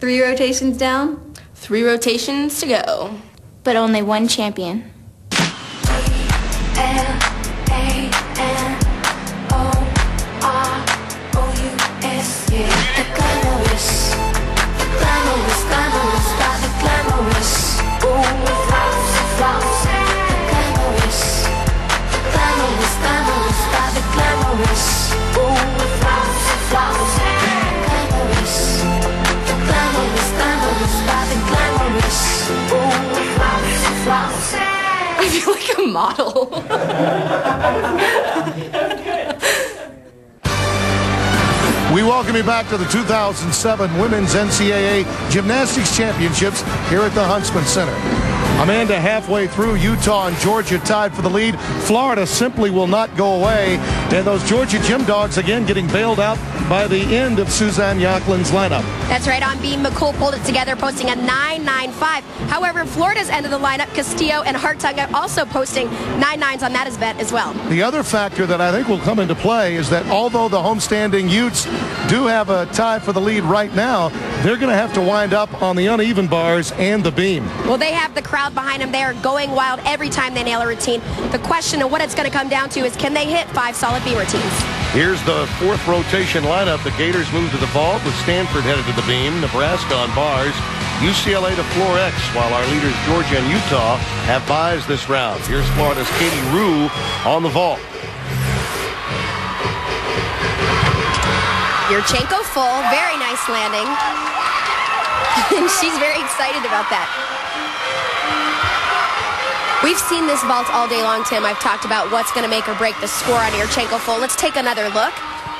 3 rotations down. 3 rotations to go. But only one champion. I feel like a model. We welcome you back to the 2007 Women's NCAA Gymnastics Championships here at the Huntsman Center. Amanda, halfway through, Utah and Georgia tied for the lead. Florida simply will not go away. And those Georgia Gym Dogs again getting bailed out by the end of Suzanne Yachtlin's lineup. That's right. On beam, McCool pulled it together, posting a 9.95. However, Florida's end of the lineup, Castillo and Hartung are also posting 9.9s on that event as well. The other factor that I think will come into play is that although the homestanding Utes do have a tie for the lead right now, they're going to have to wind up on the uneven bars and the beam. Well, they have the crowd behind them. They are going wild every time they nail a routine. The question of what it's going to come down to is, can they hit 5 solid beam routines? Here's the 4th rotation lineup. The Gators move to the vault with Stanford headed to the beam, Nebraska on bars, UCLA to floor X, while our leaders Georgia and Utah have buys this round. Here's Florida's Katie Rue on the vault. Yurchenko full, very nice landing. And she's very excited about that. We've seen this vault all day long, Tim. I've talked about what's going to make or break the score on Yurchenko full. Let's take another look.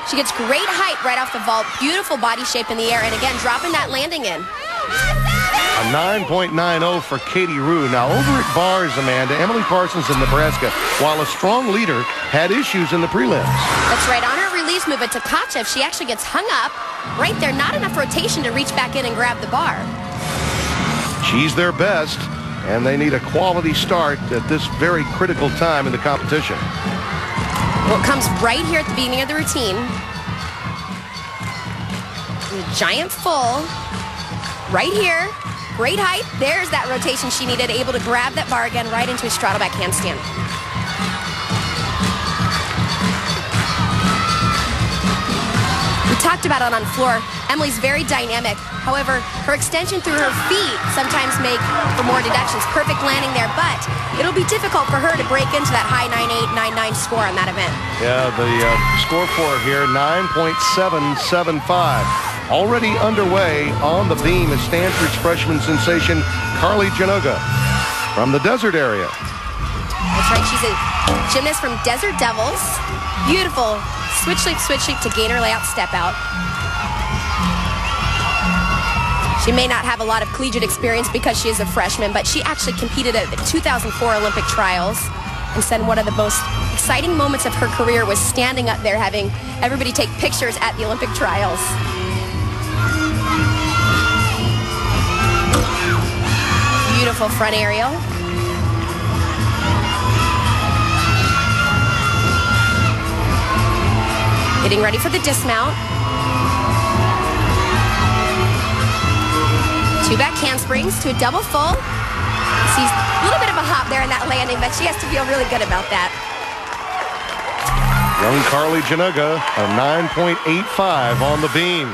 She gets great height right off the vault, beautiful body shape in the air, and again, dropping that landing in. A 9.90 for Katie Rue. Now, over at bars, Amanda, Emily Parsons of Nebraska, while a strong leader, had issues in the prelims. That's right. On her release move at Tkachev, she actually gets hung up right there. Not enough rotation to reach back in and grab the bar. She's their best, and they need a quality start at this very critical time in the competition. Well, it comes right here at the beginning of the routine. A giant full. Right here. Great height. There's that rotation she needed. Able to grab that bar again right into a straddle back handstand. We talked about it on floor. Emily's very dynamic. However, her extension through her feet sometimes make for more deductions. Perfect landing there, but it'll be difficult for her to break into that high 9.8, 9.9 score on that event. Yeah, the score for her here, 9.775. Already underway on the beam is Stanford's freshman sensation, Carly Janoga from the desert area. That's right, she's a gymnast from Desert Devils. Beautiful switch leap to gainer layout step out. She may not have a lot of collegiate experience because she is a freshman, but she actually competed at the 2004 Olympic trials and said one of the most exciting moments of her career was standing up there having everybody take pictures at the Olympic trials. Beautiful front aerial. Getting ready for the dismount. 2 back handsprings to a double full. Sees a little bit of a hop there in that landing, but she has to feel really good about that. Young Carly Janoga, a 9.85 on the beam.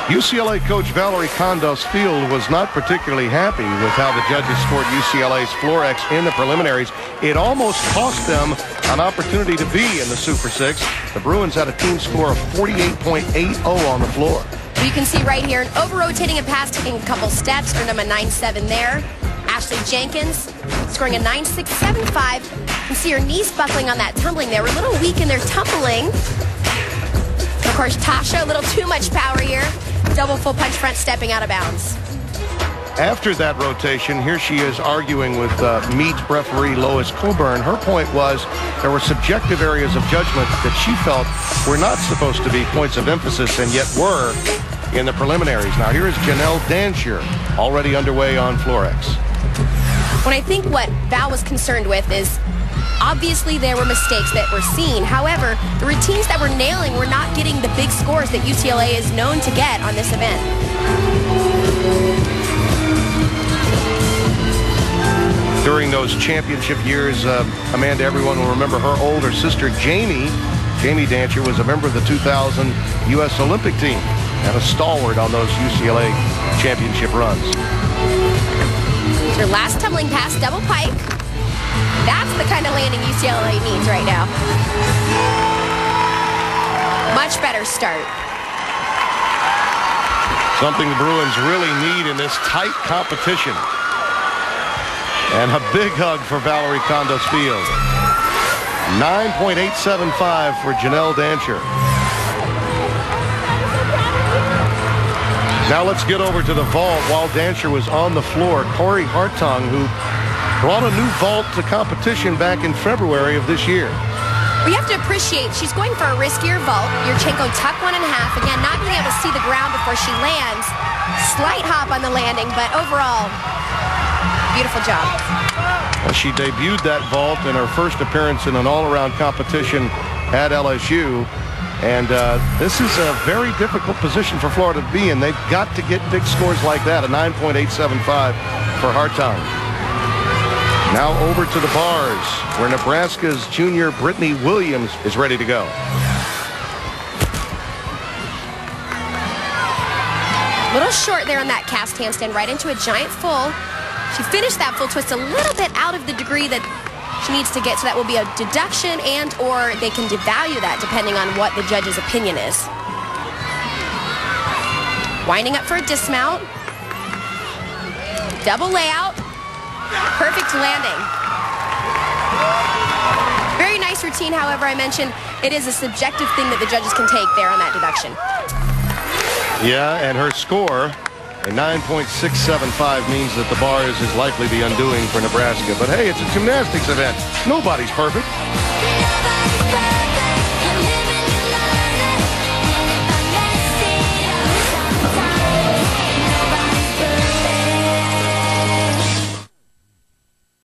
UCLA coach Valerie Condos-Field was not particularly happy with how the judges scored UCLA's floor X in the preliminaries. It almost cost them an opportunity to be in the Super 6. The Bruins had a team score of 48.80 on the floor. You can see right here, an over-rotating a pass, taking a couple steps, earned them a 9.7 there. Ashley Jenkins scoring a 9.675. You can see her knees buckling on that tumbling there. We're a little weak in their tumbling. Of course, Tasha, a little too much power here. Double full punch front, stepping out of bounds. After that rotation, here she is arguing with meet referee Lois Coburn. Her point was there were subjective areas of judgment that she felt were not supposed to be points of emphasis and yet were in the preliminaries. Now here is Janelle Dansher, already underway on floor X. When I think what Val was concerned with is Obviously, there were mistakes that were seen. However, the routines that were nailing were not getting the big scores that UCLA is known to get on this event. During those championship years, Amanda, everyone will remember her older sister, Jamie. Jamie Dancher was a member of the 2000 U.S. Olympic team and a stalwart on those UCLA championship runs. Her last tumbling pass, double pike. That's the kind of landing UCLA needs right now. Much better start. Something the Bruins really need in this tight competition. And a big hug for Valerie Condos-Field. 9.875 for Janelle Dancher. Now let's get over to the vault. While Dancher was on the floor, Corey Hartung, who brought a new vault to competition back in February of this year. We have to appreciate she's going for a riskier vault. Yurchenko tuck 1.5. Again, not being able to see the ground before she lands. Slight hop on the landing, but overall, beautiful job. She debuted that vault in her first appearance in an all-around competition at LSU. And this is a very difficult position for Florida to be in. They've got to get big scores like that, a 9.875 for Hartung. Now over to the bars, where Nebraska's junior Brittany Williams is ready to go. A little short there on that cast handstand, right into a giant full. She finished that full twist a little bit out of the degree that she needs to get, so that will be a deduction, and or they can devalue that depending on what the judge's opinion is. Winding up for a dismount. Double layout. Perfect landing. Very nice routine, however, I mentioned it is a subjective thing that the judges can take there on that deduction. Yeah, and her score, a 9.675, means that the bars is likely the undoing for Nebraska. But hey, it's a gymnastics event. Nobody's perfect.